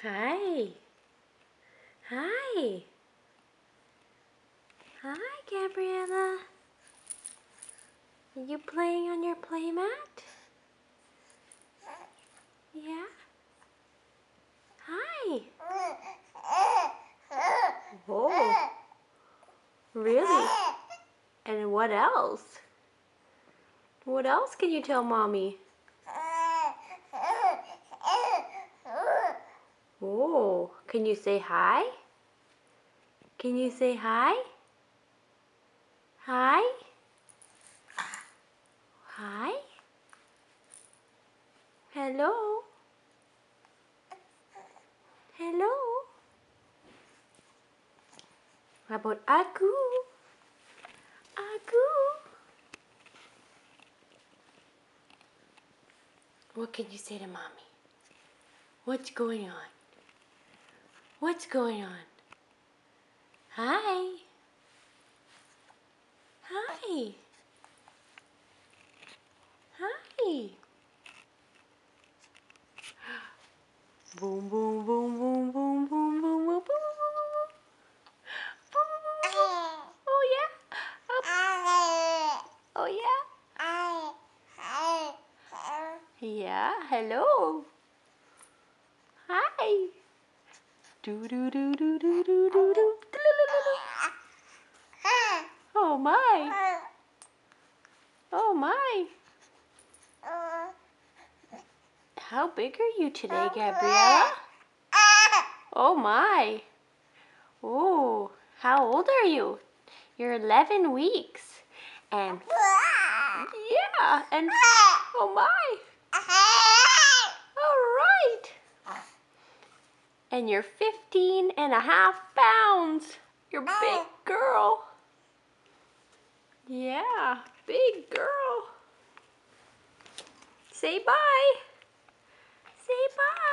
Hi. Hi. Hi, Gabriella. Are you playing on your playmat? Yeah? Hi. Oh, really? And what else? What else can you tell Mommy? Oh, can you say hi? Can you say hi? Hi? Hi? Hello? Hello? How about Aku? Aku? What can you say to Mommy? What's going on? What's going on? Hi. Hi. Hi. Boom, boom, boom, boom, boom, boom, boom, boom, boom. Oh yeah. Oh yeah. Yeah. Hello. Hi. Do do do do do do do do. Oh my. Oh my. How big are you today, Gabriella? Oh my. Oh, how old are you? You're 11 weeks. And yeah, and oh my. All right. And you're 15 and a half pounds. You're a big girl. Yeah, big girl. Say bye. Say bye.